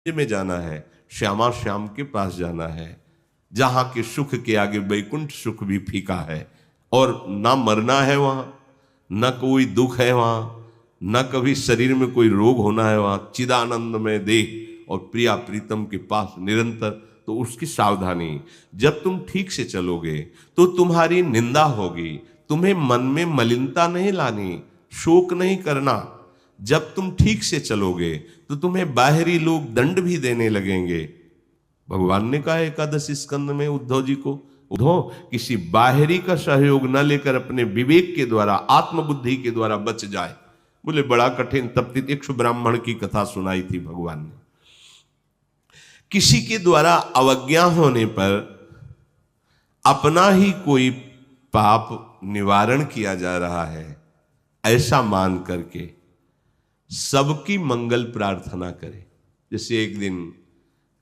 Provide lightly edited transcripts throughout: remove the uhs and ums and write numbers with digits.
में जाना है, श्यामा श्याम के पास जाना है, जहां के सुख के आगे वैकुंठ सुख भी फीका है। और ना मरना है वहां, न कोई दुख है वहां, न कभी शरीर में कोई रोग होना है वहां। चिदानंद में देह और प्रिया प्रीतम के पास निरंतर। तो उसकी सावधानी, जब तुम ठीक से चलोगे तो तुम्हारी निंदा होगी, तुम्हें मन में मलिनता नहीं लानी, शोक नहीं करना। जब तुम ठीक से चलोगे तो तुम्हें बाहरी लोग दंड भी देने लगेंगे। भगवान ने कहा एकादश स्कंद में उद्धव जी को, उद्धव किसी बाहरी का सहयोग न लेकर अपने विवेक के द्वारा, आत्मबुद्धि के द्वारा बच जाए। बोले बड़ा कठिन। तब तितिक्षु ब्राह्मण की कथा सुनाई थी भगवान ने। किसी के द्वारा अवज्ञा होने पर अपना ही कोई पाप निवारण किया जा रहा है, ऐसा मान करके सबकी मंगल प्रार्थना करें। जैसे एक दिन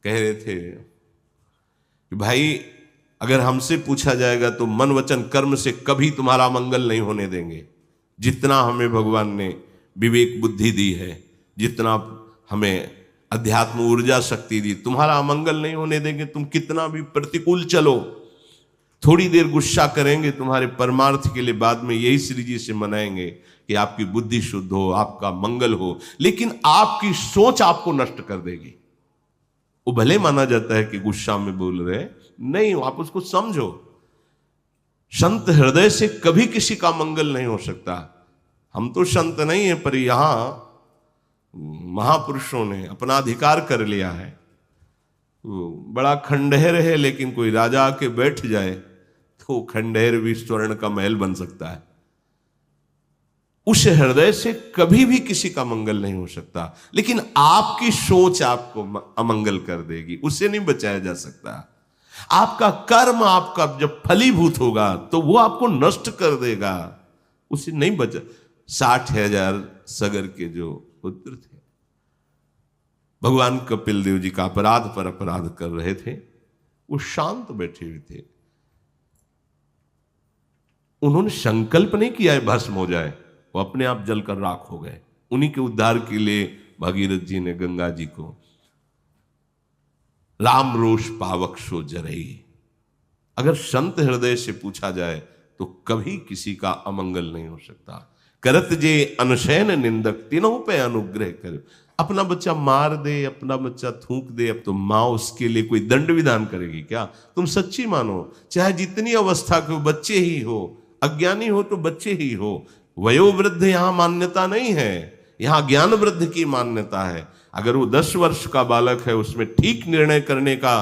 कह रहे थे कि भाई अगर हमसे पूछा जाएगा तो मन वचन कर्म से कभी तुम्हारा मंगल नहीं होने देंगे। जितना हमें भगवान ने विवेक बुद्धि दी है, जितना हमें अध्यात्म ऊर्जा शक्ति दी, तुम्हारा अमंगल नहीं होने देंगे। तुम कितना भी प्रतिकूल चलो, थोड़ी देर गुस्सा करेंगे तुम्हारे परमार्थ के लिए, बाद में यही श्री जी से मनाएंगे कि आपकी बुद्धि शुद्ध हो, आपका मंगल हो, लेकिन आपकी सोच आपको नष्ट कर देगी। वो भले माना जाता है कि गुस्सा में बोल रहे, नहीं, आप उसको समझो। संत हृदय से कभी किसी का मंगल नहीं हो सकता। हम तो संत नहीं है, पर यहां महापुरुषों ने अपना अधिकार कर लिया है। बड़ा खंडहर है, लेकिन कोई राजा आके बैठ जाए तो खंडहर भी स्वर्ण का महल बन सकता है। उस हृदय से कभी भी किसी का मंगल नहीं हो सकता, लेकिन आपकी सोच आपको अमंगल कर देगी, उससे नहीं बचाया जा सकता। आपका कर्म आपका जब फलीभूत होगा तो वो आपको नष्ट कर देगा, उससे नहीं बचा। 60,000 सगर के जो पुत्र थे, भगवान कपिल देव जी का अपराध पर अपराध कर रहे थे, वो शांत बैठे हुए थे। उन्होंने संकल्प नहीं किया है भस्म हो जाए, वो अपने आप जलकर राख हो गए। उन्हीं के उद्धार के लिए भगीरथ जी ने गंगा जी को राम रोष पावक सो जरई। अगर संत हृदय से पूछा जाए तो कभी किसी का अमंगल नहीं हो सकता। करत जे अनशयन निंदक तीनों पे अनुग्रह कर। अपना बच्चा मार दे, अपना बच्चा थूक दे, अब तो माँ उसके लिए कोई दंड विधान करेगी क्या? तुम सच्ची मानो, चाहे जितनी अवस्था के बच्चे ही हो, अज्ञानी हो तो बच्चे ही हो। वयोवृद्ध यहां मान्यता नहीं है, यहां ज्ञान वृद्ध की मान्यता है। अगर वो 10 वर्ष का बालक है, उसमें ठीक निर्णय करने का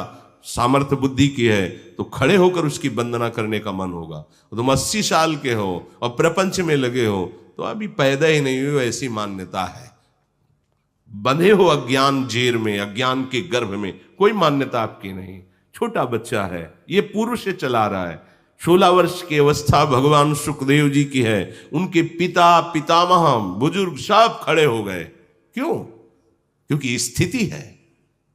सामर्थ्य बुद्धि की है, तो खड़े होकर उसकी वंदना करने का मन होगा। तुम 80 साल के हो और प्रपंच में लगे हो तो अभी पैदा ही नहीं हुए, ऐसी मान्यता है। बंधे हो अज्ञान जेर में, अज्ञान के गर्भ में, कोई मान्यता आपकी नहीं। छोटा बच्चा है, ये पूर्व से चला रहा है। 16 वर्ष की अवस्था भगवान सुखदेव जी की है। उनके पिता पितामह बुजुर्ग सब खड़े हो गए। क्यों? क्योंकि स्थिति है।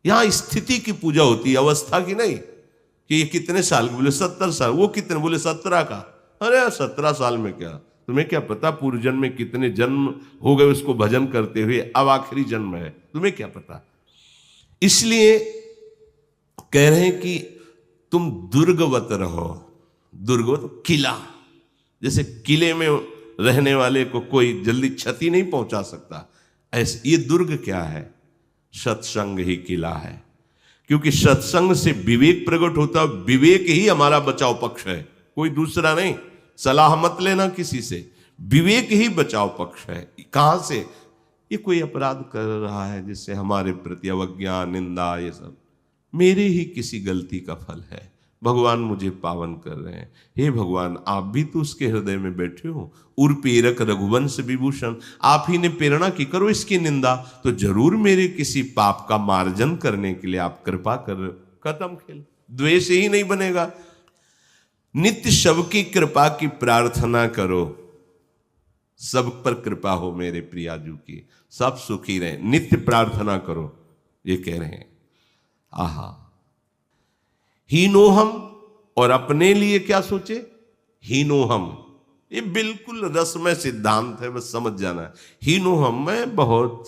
यहां स्थिति की पूजा होती है, अवस्था की नहीं। कि ये कितने साल के? बोले 70 साल। वो कितने? बोले 17 का। अरे 17 साल में क्या, तुम्हें क्या पता पूर्व जन्म में कितने जन्म हो गए उसको भजन करते हुए, अब आखिरी जन्म है, तुम्हें क्या पता। इसलिए कह रहे हैं कि तुम दुर्गवत रहो। दुर्गवत किला, जैसे किले में रहने वाले को कोई जल्दी क्षति नहीं पहुंचा सकता, ऐसे ये दुर्ग क्या है? सत्संग ही किला है। क्योंकि सत्संग से विवेक प्रकट होता, विवेक ही हमारा बचाव पक्ष है, कोई दूसरा नहीं। सलाह मत लेना किसी से, विवेक ही बचाव पक्ष है। कहां से? ये कोई अपराध कर रहा है जिससे हमारे प्रति अवज्ञा, निंदा, ये सब मेरे ही किसी गलती का फल है। भगवान मुझे पावन कर रहे हैं। हे भगवान, आप भी तो उसके हृदय में बैठे हो। उर प्रेरक रघुवंश विभूषण, आप ही ने प्रेरणा की, करो इसकी निंदा तो जरूर मेरे किसी पाप का मार्जन करने के लिए आप कृपा कर। खत्म खेल, द्वेष ही नहीं बनेगा। नित्य सबकी कृपा की प्रार्थना करो, सब पर कृपा हो मेरे प्रियाजू की, सब सुखी रहे, नित्य प्रार्थना करो। ये कह रहे हैं। आहा, हीनोहम, और अपने लिए क्या सोचे? हीनोहम, ये बिल्कुल रसमय सिद्धांत है, बस समझ जाना है। हीनोहम, मैं बहुत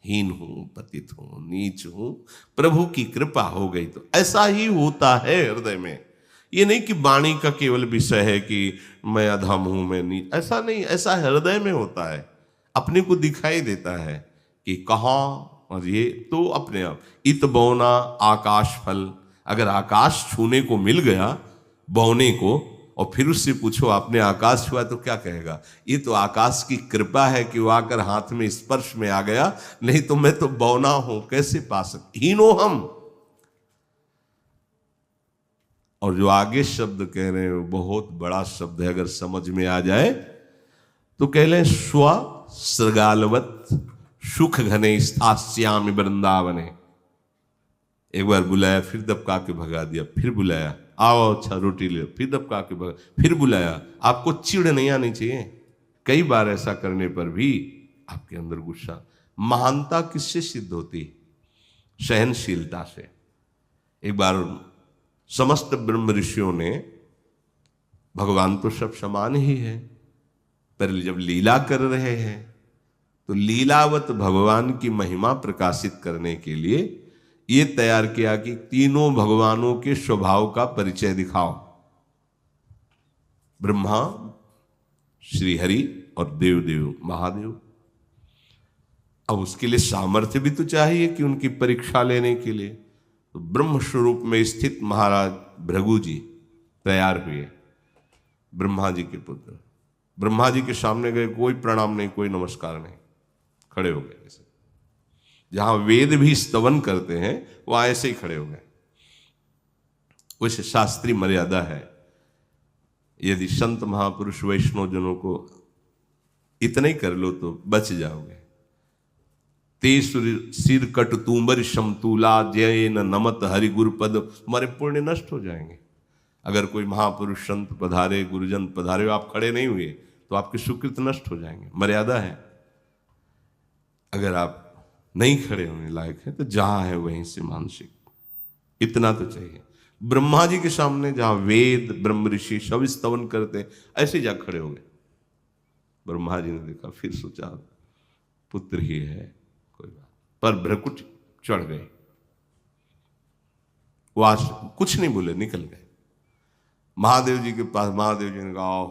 हीन हूं, पतित हूं, नीच हूं, प्रभु की कृपा हो गई। तो ऐसा ही होता है हृदय में। ये नहीं कि वाणी का केवल विषय है कि मैं अधम हूं, मैं नीच, ऐसा नहीं। ऐसा हृदय में होता है, अपने को दिखाई देता है कि कहाँ। और ये तो अपने आप इत बौना आकाश फल, अगर आकाश छूने को मिल गया बौने को, और फिर उससे पूछो आपने आकाश छुआ, तो क्या कहेगा? ये तो आकाश की कृपा है कि वो आकर हाथ में स्पर्श में आ गया, नहीं तो मैं तो बौना हूं, कैसे पा सकते, हीनो हम। और जो आगे शब्द कह रहे हैं वो बहुत बड़ा शब्द है, अगर समझ में आ जाए तो कह लें स्व सृगालवत सुख घने स्थास्यामि वृंदावने। एक बार बुलाया, फिर दबका के भगा दिया, फिर बुलाया, आओ अच्छा रोटी ले, फिर दबका के भगा, फिर बुलाया। आपको चिढ़ नहीं आनी चाहिए। कई बार ऐसा करने पर भी आपके अंदर गुस्सा। महानता किससे सिद्ध होती? सहनशीलता से। एक बार समस्त ब्रह्म ऋषियों ने, भगवान तो सब समान ही है, पर जब लीला कर रहे हैं तो लीलावत भगवान की महिमा प्रकाशित करने के लिए ये तैयार किया कि तीनों भगवानों के स्वभाव का परिचय दिखाओ। ब्रह्मा, श्री हरि और देवदेव महादेव। अब उसके लिए सामर्थ्य भी तो चाहिए कि उनकी परीक्षा लेने के लिए। तो ब्रह्म स्वरूप में स्थित महाराज भृगु जी तैयार हुए, ब्रह्मा जी के पुत्र। ब्रह्मा जी के सामने गए, कोई प्रणाम नहीं, कोई नमस्कार नहीं, खड़े हो गए। ऐसे जहां वेद भी स्तवन करते हैं वहां ऐसे ही खड़े हो गए। वैसे शास्त्रीय मर्यादा है, यदि संत महापुरुष वैष्णव जनों को इतना ही कर लो तो बच जाओगे। ते सिर कट तूंबर समतूला जय न नमत हरि गुरुपद, तुम्हारे पुण्य नष्ट हो जाएंगे। अगर कोई महापुरुष संत पधारे, गुरुजन पधारे, आप खड़े नहीं हुए तो आपके सुकृत नष्ट हो जाएंगे। मर्यादा है। अगर आप नहीं खड़े होने लायक है तो जहां है वहीं से मानसिक, इतना तो चाहिए। ब्रह्मा जी के सामने जहां वेद ब्रह्म ऋषि सब स्तवन करते, ऐसे जा खड़े हो गए। ब्रह्मा जी ने देखा, फिर सोचा पुत्र ही है, कोई बात, पर भ्रकुट चढ़ गए। वो आज कुछ नहीं बोले, निकल गए महादेव जी के पास। महादेव जी ने कहा, आओ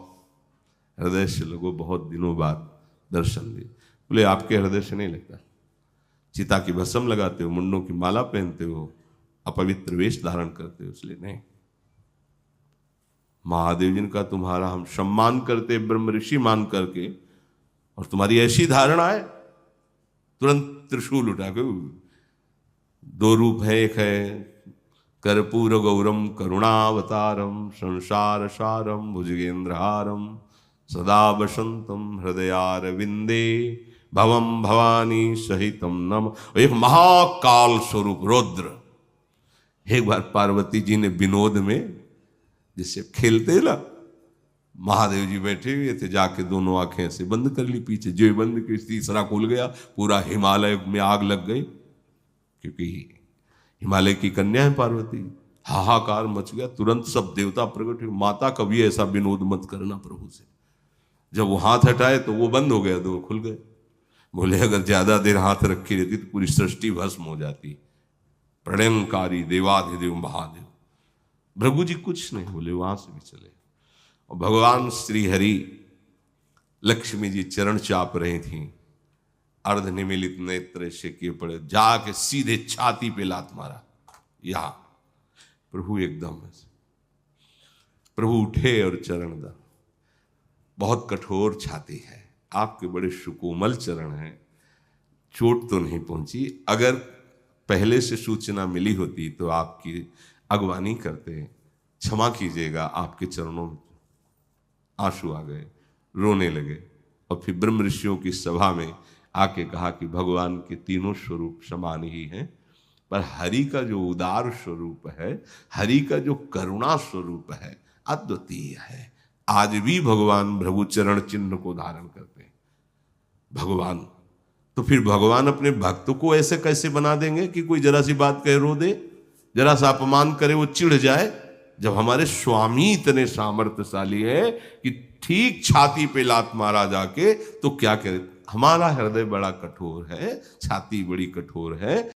हृदय से लगो, बहुत दिनों बाद दर्शन दिए। बोले आपके हृदय से नहीं लगता, चिता की भस्म लगाते हो, मुंडों की माला पहनते हो, अपवित्र वेश धारण करते हो, इसलिए नहीं। महादेव जी ने कहा, तुम्हारा हम सम्मान करते ब्रह्म ऋषि मान करके, और तुम्हारी ऐसी धारणा है। तुरंत त्रिशूल उठा के, दो रूप है, एक है कर्पूर गौरम करुणावतारम संसार सारम भुजगेंद्रहारम सदा वसंतम हृदयारविंदे भवम भवानी सहितम नम। एक महाकाल स्वरूप रुद्र। एक बार पार्वती जी ने विनोद में, जिससे खेलते ना, महादेव जी बैठे हुए थे, जाके दोनों आंखें से बंद कर ली, पीछे जो बंद की तीसरा खुल गया, पूरा हिमालय में आग लग गई। क्योंकि हिमालय की कन्या है पार्वती, हाहाकार मच गया। तुरंत सब देवता प्रकट हुए, माता कभी ऐसा विनोद मत करना प्रभु से। जब वो हाथ हटाए तो वो बंद हो गया, तो वो खुल गए। बोले अगर ज्यादा देर हाथ रखी रहती तो पूरी सृष्टि भस्म हो जाती। प्रणयनकारी देवाधिदेव महादेव। भृगु जी कुछ नहीं बोले, वहां से भी चले। और भगवान श्री हरि, लक्ष्मी जी चरण चाप रही थी, अर्ध निमिलित नेत्र से किए पड़े, जाके सीधे छाती पे लात मारा। यहां प्रभु एकदम ऐसे, प्रभु उठे और चरण दा। बहुत कठोर छाती है, आपके बड़े सुकोमल चरण हैं, चोट तो नहीं पहुंची। अगर पहले से सूचना मिली होती तो आपकी अगवानी करते, क्षमा कीजिएगा। आपके चरणों में आंसू आ गए, रोने लगे। और फिर ब्रह्म ऋषियों की सभा में आके कहा कि भगवान के तीनों स्वरूप समान ही हैं, पर हरि का जो उदार स्वरूप है, हरि का जो करुणा स्वरूप है, अद्वितीय है। आज भी भगवान भृगु चरण चिन्ह को धारण करते हैं। भगवान तो फिर भगवान अपने भक्त को ऐसे कैसे बना देंगे कि कोई जरा सी बात कहे रो दे, जरा सा अपमान करे वो चिढ़ जाए। जब हमारे स्वामी इतने सामर्थ्यशाली है कि ठीक छाती पे लात मारा जाके तो क्या करे, हमारा हृदय बड़ा कठोर है, छाती बड़ी कठोर है,